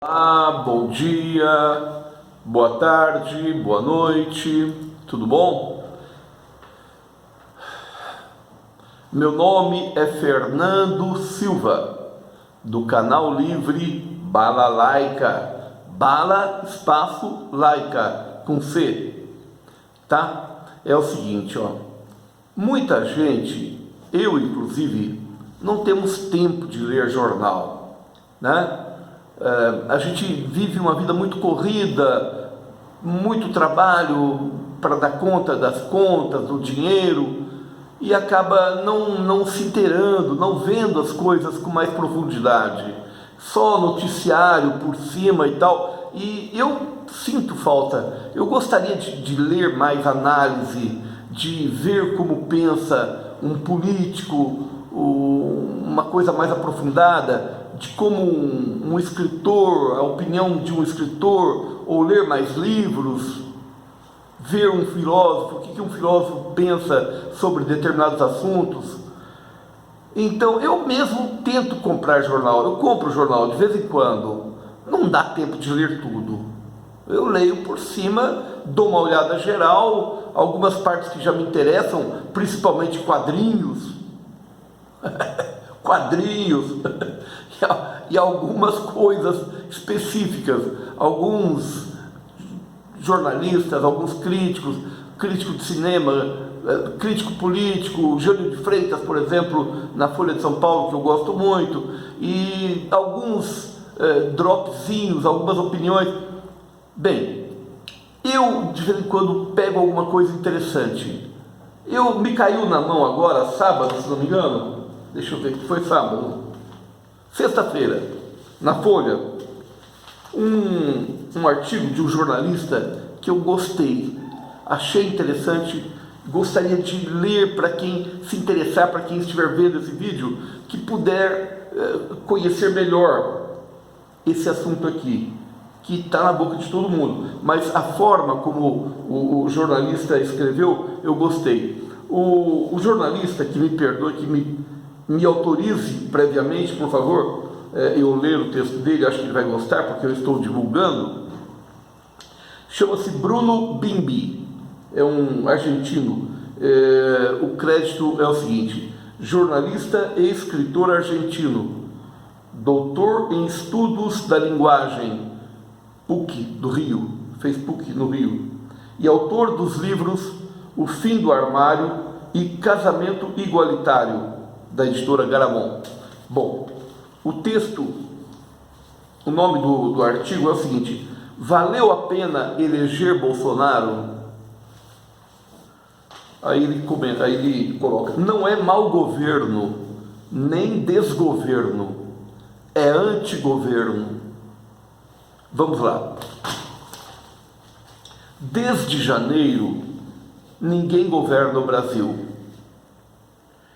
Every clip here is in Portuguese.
Olá, bom dia, boa tarde, boa noite, tudo bom? Meu nome é Fernando Silva, do canal Livre Bala Laica, Bala espaço Laica, com C, tá? É o seguinte, ó, muita gente, eu inclusive, não temos tempo de ler jornal, né? A gente vive uma vida muito corrida, muito trabalho para dar conta das contas, do dinheiro, e acaba não se inteirando, não vendo as coisas com mais profundidade, só noticiário por cima e tal. E eu sinto falta, eu gostaria de ler mais análise, de ver como pensa um político, uma coisa mais aprofundada, de como um escritor, a opinião de um escritor, ou ler mais livros, ver um filósofo, o que um filósofo pensa sobre determinados assuntos. Então eu mesmo tento comprar jornal, eu compro jornal de vez em quando, não dá tempo de ler tudo. Eu leio por cima, dou uma olhada geral, algumas partes que já me interessam, principalmente quadrinhos, e algumas coisas específicas, alguns jornalistas, alguns críticos, crítico de cinema, crítico político, Jânio de Freitas, por exemplo, na Folha de São Paulo, que eu gosto muito, e alguns dropzinhos, algumas opiniões. Bem, eu de vez em quando pego alguma coisa interessante. Me caiu na mão agora, sábado, se não me engano, deixa eu ver, que foi sábado, sexta-feira, na Folha, um artigo de um jornalista que eu gostei, achei interessante, gostaria de ler para quem se interessar, para quem estiver vendo esse vídeo, que puder conhecer melhor esse assunto aqui, que está na boca de todo mundo, mas a forma como o jornalista escreveu, eu gostei. O jornalista, que me perdoe, que me autorize previamente, por favor, eu ler o texto dele, acho que ele vai gostar, porque eu estou divulgando. Chama-se Bruno Bimbi, é um argentino. O crédito é o seguinte: jornalista e escritor argentino, doutor em estudos da linguagem, PUC do Rio, fez PUC no Rio, e autor dos livros O Fim do Armário e Casamento Igualitário, da editora Garamond. Bom, o texto, o nome do artigo é o seguinte: valeu a pena eleger Bolsonaro? Aí ele coloca: não é mau governo, nem desgoverno, é antigoverno. Vamos lá. Desde janeiro, ninguém governa o Brasil.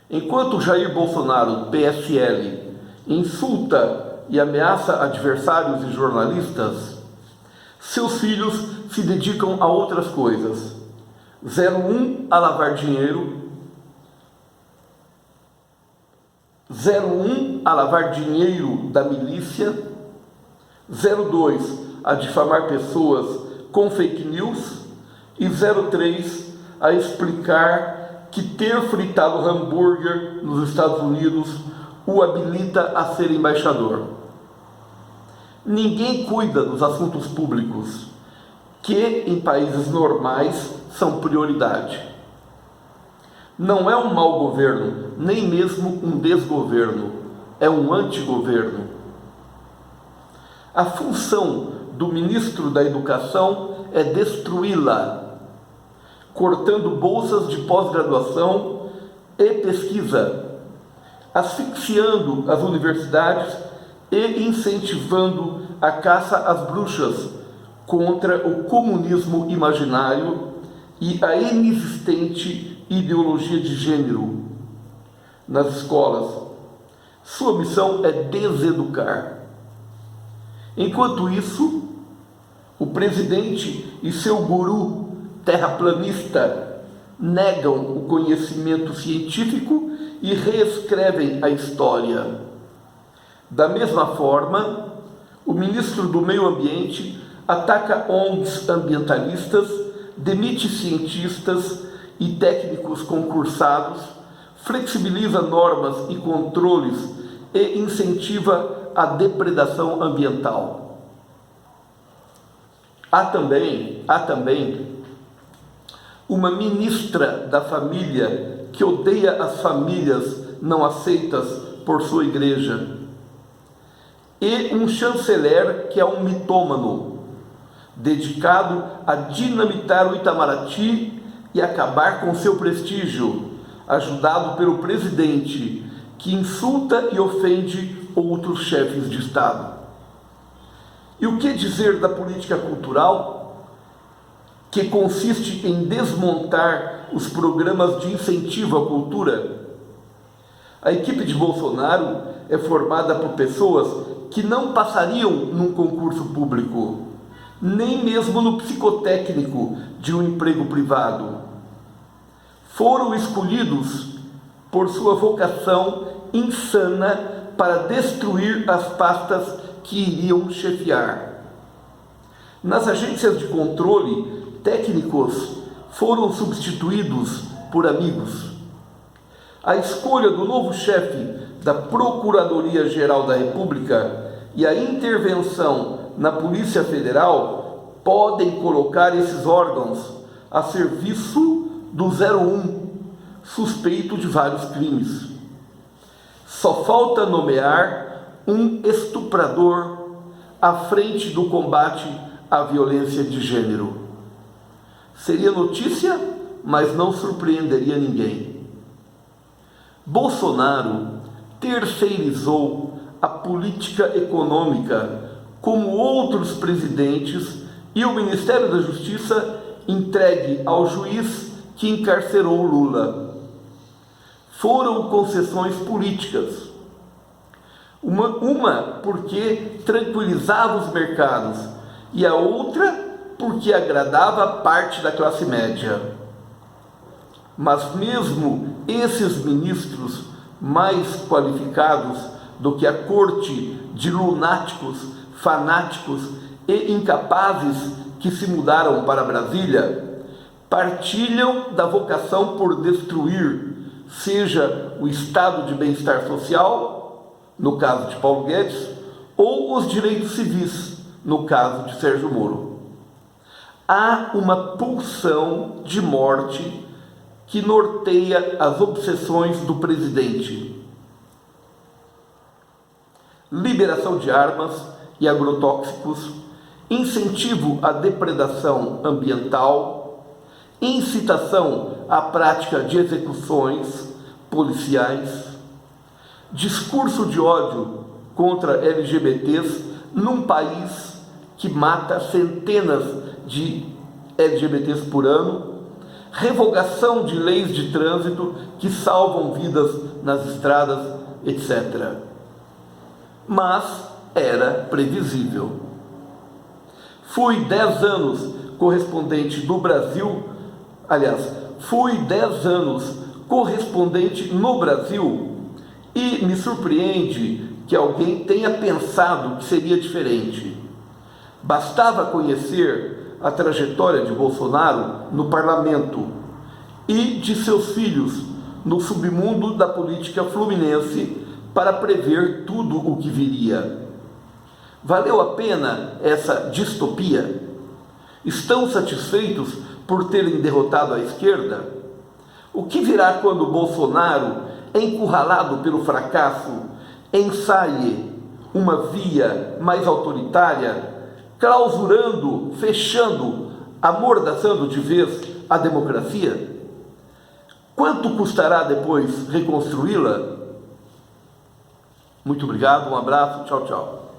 Enquanto Jair Bolsonaro, PSL, insulta e ameaça adversários e jornalistas, seus filhos se dedicam a outras coisas. 01 a lavar dinheiro, 01 a lavar dinheiro da milícia, 02 a difamar pessoas com fake news e 03 a explicar que ter fritado hambúrguer nos Estados Unidos o habilita a ser embaixador. Ninguém cuida dos assuntos públicos, que em países normais são prioridade. Não é um mau governo, nem mesmo um desgoverno, é um antigoverno. A função do ministro da Educação é destruí-la, cortando bolsas de pós-graduação e pesquisa, asfixiando as universidades e incentivando a caça às bruxas contra o comunismo imaginário e a inexistente ideologia de gênero nas escolas. Sua missão é deseducar. Enquanto isso, o presidente e seu guru terraplanista negam o conhecimento científico e reescrevem a história. Da mesma forma, O ministro do Meio Ambiente ataca ONGs ambientalistas, demite cientistas e técnicos concursados, flexibiliza normas e controles e incentiva a depredação ambiental. Há também uma ministra da família que odeia as famílias não aceitas por sua igreja. E um chanceler que é um mitômano, dedicado a dinamitar o Itamaraty e acabar com seu prestígio, ajudado pelo presidente, que insulta e ofende outros chefes de Estado. E o que dizer da política cultural, que consiste em desmontar os programas de incentivo à cultura? A equipe de Bolsonaro é formada por pessoas que não passariam num concurso público, nem mesmo no psicotécnico de um emprego privado. Foram escolhidos por sua vocação insana para destruir as pastas que iriam chefiar. Nas agências de controle, técnicos foram substituídos por amigos. A escolha do novo chefe da Procuradoria-Geral da República e a intervenção na Polícia Federal podem colocar esses órgãos a serviço do 01, suspeito de vários crimes. Só falta nomear um estuprador à frente do combate à violência de gênero. Seria notícia, mas não surpreenderia ninguém. Bolsonaro terceirizou a política econômica como outros presidentes e o Ministério da Justiça entregue ao juiz que encarcerou Lula. Foram concessões políticas. Uma porque tranquilizava os mercados e a outra porque agradava parte da classe média. Mas mesmo esses ministros mais qualificados do que a corte de lunáticos, fanáticos e incapazes que se mudaram para Brasília, partilham da vocação por destruir, seja o estado de bem-estar social, no caso de Paulo Guedes, ou os direitos civis, no caso de Sérgio Moro. Há uma pulsão de morte que norteia as obsessões do presidente. Liberação de armas e agrotóxicos, incentivo à depredação ambiental, incitação à prática de execuções policiais, discurso de ódio contra LGBTs num país que mata centenas de LGBTs por ano, revogação de leis de trânsito que salvam vidas nas estradas, etc. Mas era previsível. Fui 10 anos correspondente do Brasil, fui 10 anos correspondente no Brasil e me surpreende que alguém tenha pensado que seria diferente. Bastava conhecer a trajetória de Bolsonaro no parlamento e de seus filhos no submundo da política fluminense para prever tudo o que viria. Valeu a pena essa distopia? Estão satisfeitos por terem derrotado a esquerda? O que virá quando Bolsonaro, encurralado pelo fracasso, ensaie uma via mais autoritária, clausurando, fechando, amordaçando de vez a democracia? Quanto custará depois reconstruí-la? Muito obrigado, um abraço, tchau, tchau.